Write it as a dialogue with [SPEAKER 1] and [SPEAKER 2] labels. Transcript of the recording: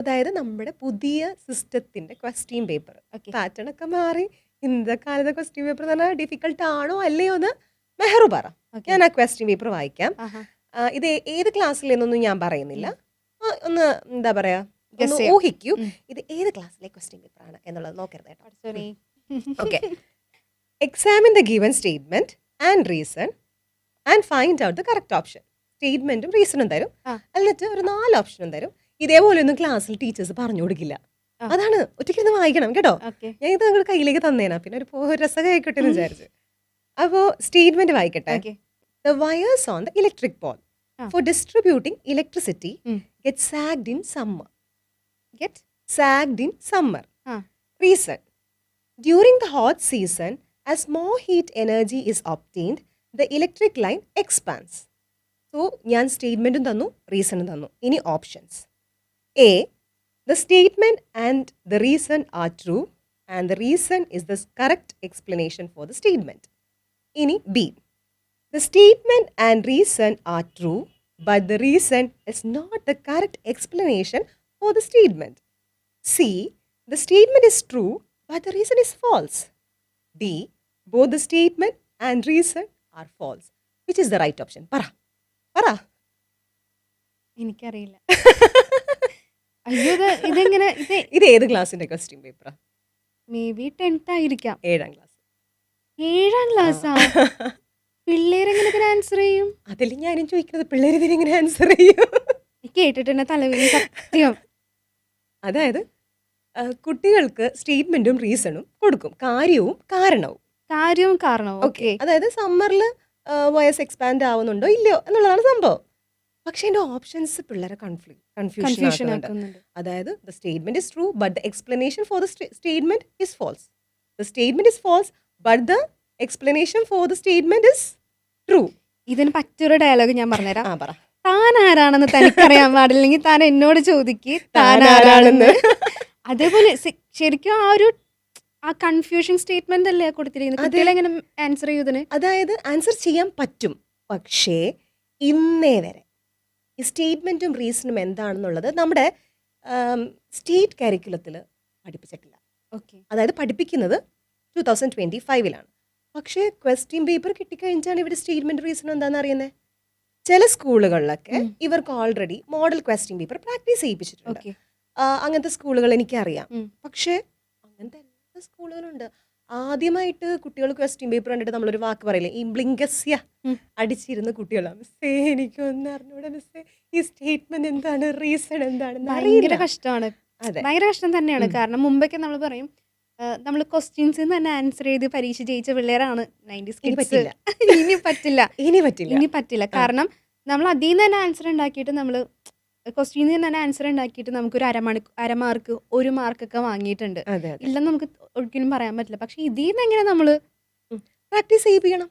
[SPEAKER 1] അതായത് നമ്മുടെ പുതിയ സിസ്റ്റത്തിന്റെ ക്വസ്റ്റ്യൻ പേപ്പർ
[SPEAKER 2] ഓക്കെ.
[SPEAKER 1] പാറ്റേൺ ഒക്കെ മാറി. ഇന്നത്തെ കാലത്തെ ക്വസ്റ്റ്യൻ പേപ്പർ എന്ന് പറഞ്ഞാൽ ഡിഫിക്കൽട്ട് ആണോ അല്ലയോ എന്ന് മെഹറു പറ.
[SPEAKER 2] ഓക്കെ.
[SPEAKER 1] ഞാൻ ആ ക്വസ്റ്റ്യൻ പേപ്പർ വായിക്കാം.
[SPEAKER 2] ആഹാ.
[SPEAKER 1] ഇത് ഏത് ക്ലാസ്സിലെന്നൊന്നും ഞാൻ പറയുന്നില്ല. ഒന്ന് എന്താ പറയാ,
[SPEAKER 2] Guess
[SPEAKER 1] ഒന്ന്
[SPEAKER 2] ചെയ്യാം.
[SPEAKER 1] ഊഹിക്കൂ
[SPEAKER 2] ഉം.
[SPEAKER 1] ഇത് ഏത് ക്ലാസ്സിലെ ക്വസ്റ്റ്യൻ പേപ്പർ ആണ് എന്നുള്ളത് നോക്കരുത് കേട്ടോ.
[SPEAKER 2] പഠിച്ചോനെ.
[SPEAKER 1] Okay. Examine the given statement and reason and find out the correct option. സ്റ്റേറ്റ്മെന്റും റീസണും തരും,
[SPEAKER 2] ആ.
[SPEAKER 1] എന്നിട്ട് ഒരു 4 ഓപ്ഷനും തരും. ഇതേപോലെ ഒന്നും ക്ലാസ്സിൽ ടീച്ചേഴ്സ് പറഞ്ഞു കൊടുക്കില്ല.
[SPEAKER 2] ആ.
[SPEAKER 1] അതാണ് ഒറ്റയ്ക്കിരുന്ന് വായിക്കണം കേട്ടോ.
[SPEAKER 2] ഓക്കെ.
[SPEAKER 1] ഞാൻ ഇത് നിങ്ങളുടെ കയ്യിലേക്ക് തന്നേനാ, പിന്നെ ഒരു രസമായിക്കോട്ടെ എന്ന് വിചാരിച്ചു. അപ്പോൾ സ്റ്റേറ്റ്മെന്റ് വായിക്കട്ടെ.
[SPEAKER 2] Okay.
[SPEAKER 1] The wires on the electric pole
[SPEAKER 2] Ah.
[SPEAKER 1] for distributing electricity
[SPEAKER 2] Mm.
[SPEAKER 1] get sagged in summer.
[SPEAKER 2] Get?
[SPEAKER 1] Sagged in summer.
[SPEAKER 2] Ah.
[SPEAKER 1] Reason. During the hot season, as more heat energy is obtained, the electric line expands. So, ഞാൻ സ്റ്റേറ്റ്മെന്റും തന്നു, റീസണും തന്നു. ഇനി options. A. The statement and the reason are true, and the reason is the correct explanation for the statement. ഇനി B. The statement and reason are true, but the reason is not the correct explanation for the statement. C. The statement is true, but the reason is false. D. Both the statement and reason are false. Which is the right option? പറ.
[SPEAKER 2] എനിക്കറിയില്ല. അയ്യോ, ഇതെങ്ങനെ?
[SPEAKER 1] ഇത് ഏത് ക്ലാസ്സിന്റെ question പേപ്പറാ?
[SPEAKER 2] May be 10th ആയിരിക്കാം.
[SPEAKER 1] 7ാം class.
[SPEAKER 2] 7ാം ക്ലാസ്സാ? പിള്ളേരെങ്ങനെ ഇതിന് answer ചെയ്യും?
[SPEAKER 1] അതിൽ ഞാനും ചോദിക്കുന്നത്, പിള്ളേർ ഇതിനെങ്ങനെ ആൻസർ ചെയ്യും?
[SPEAKER 2] കേട്ടിട്ടുണ്ട് തലവേദന സത്യം.
[SPEAKER 1] അതായത് കുട്ടികൾക്ക് സ്റ്റേറ്റ്മെന്റും റീസണും കൊടുക്കും, കാര്യവും കാരണവും.
[SPEAKER 2] കാര്യവും കാരണവും. ഓക്കെ.
[SPEAKER 1] അതായത് സമ്മറിൽ വയസ് എക്സ്പാൻഡ് ആവുന്നുണ്ടോ ഇല്ലയോ എന്നുള്ളതാണ് സംഭവം. പക്ഷെ എൻ്റെ ഓപ്ഷൻസ് പിള്ളേരെ കൺഫ്യൂഷൻ
[SPEAKER 2] കൺഫ്യൂഷൻ
[SPEAKER 1] ആക്കുന്നുണ്ട്.
[SPEAKER 2] ആക്കുന്നുണ്ട്.
[SPEAKER 1] അതായത് the statement is true but the explanation for the statement is false. The statement is false but the explanation for the statement is true.
[SPEAKER 2] ഇതിന് പറ്റൊരു ഡയലോഗ് ഞാൻ പറഞ്ഞുതരാം.
[SPEAKER 1] പറ.
[SPEAKER 2] താൻ ആരാണെന്ന് തനിക്കറിയാൻ പാടില്ലെങ്കിൽ താൻ എന്നോട് ചോദിക്ക് താൻ ആരാണെന്ന്. അതേപോലെ ശരിക്കും ആ കൺഫ്യൂഷൻ സ്റ്റേറ്റ്മെന്റ് അല്ലേ കൊടുത്തിരിക്കുന്നത്? കുട്ടികളെങ്ങനെ ആൻസർ ചെയ്തതിന്?
[SPEAKER 1] അതായത് ആൻസർ ചെയ്യാൻ പറ്റും, പക്ഷേ ഇന്നേ വരെ ഈ സ്റ്റേറ്റ്മെന്റും റീസണും എന്താണെന്നുള്ളത് നമ്മുടെ സ്റ്റേറ്റ് കരിക്കുലത്തിൽ പഠിപ്പിച്ചിട്ടില്ല.
[SPEAKER 2] ഓക്കെ.
[SPEAKER 1] അതായത് പഠിപ്പിക്കുന്നത് 2025 പക്ഷേ ക്വസ്റ്റ്യൻ പേപ്പർ കിട്ടിക്കഴിഞ്ഞാണ് ഇവർ സ്റ്റേറ്റ്മെന്റ് റീസൺ എന്താണെന്ന് അറിയുന്നത്. ചില സ്കൂളുകളിലൊക്കെ ഇവർക്ക് already model question paper practice ചെയ്യിപ്പിച്ചിട്ടുണ്ട്.
[SPEAKER 2] ഓക്കെ.
[SPEAKER 1] അങ്ങനത്തെ സ്കൂളുകൾ എനിക്കറിയാം.
[SPEAKER 2] ഉം.
[SPEAKER 1] പക്ഷേ അങ്ങനത്തെ എല്ലാ സ്കൂളുകളുണ്ട്. ആദ്യമായിട്ട് കുട്ടികൾ ക്വസ്റ്റ്യൻ പേപ്പർ കണ്ടിട്ട് നമ്മളൊരു വാക്ക് പറയില്ലേ, ഈ ബ്ലിങ്കസ്യ അടിച്ചിരുന്ന കുട്ടികളാണ്. മിസ്സേ എനിക്കൊന്നും അറിഞ്ഞൂടെ മിസ്സേ, ഈ സ്റ്റേറ്റ്മെന്റ് എന്താണ്, റീസൺ എന്താണെന്ന്
[SPEAKER 2] ഭയങ്കര
[SPEAKER 1] അറിയില്ല.
[SPEAKER 2] കഷ്ടമാണ്.
[SPEAKER 1] അതെ.
[SPEAKER 2] ഭയങ്കര കഷ്ടം തന്നെയാണ്. കാരണം മുമ്പൊക്കെ നമ്മൾ പറയും നമ്മൾ ക്വസ്റ്റ്യൻസ് തന്നെ ആൻസർ ചെയ്ത് പരീക്ഷ ജയിച്ച പിള്ളേരാണ് 90s
[SPEAKER 1] ഇനി
[SPEAKER 2] kids.
[SPEAKER 1] പറ്റില്ല.
[SPEAKER 2] ഇനി പറ്റില്ല.
[SPEAKER 1] ഇനി പറ്റില്ല.
[SPEAKER 2] കാരണം നമ്മൾ അതിൽ നിന്ന് തന്നെ ആൻസർ ഉണ്ടാക്കിയിട്ട് നമ്മൾ ക്വസ്റ്റ്യനിൽ നിന്ന് തന്നെ ആൻസർ ഉണ്ടാക്കിയിട്ട് നമുക്കൊരു അരമാർക്ക് 1 മാർക്കൊക്കെ വാങ്ങിയിട്ടുണ്ട്.
[SPEAKER 1] അതെ.
[SPEAKER 2] ഇല്ലെന്ന് നമുക്ക് ഒരിക്കലും പറയാൻ പറ്റില്ല. പക്ഷെ ഇതിൽ നിന്ന് എങ്ങനെ നമ്മൾ
[SPEAKER 1] പ്രാക്ടീസ് ചെയ്യിപ്പിക്കണം.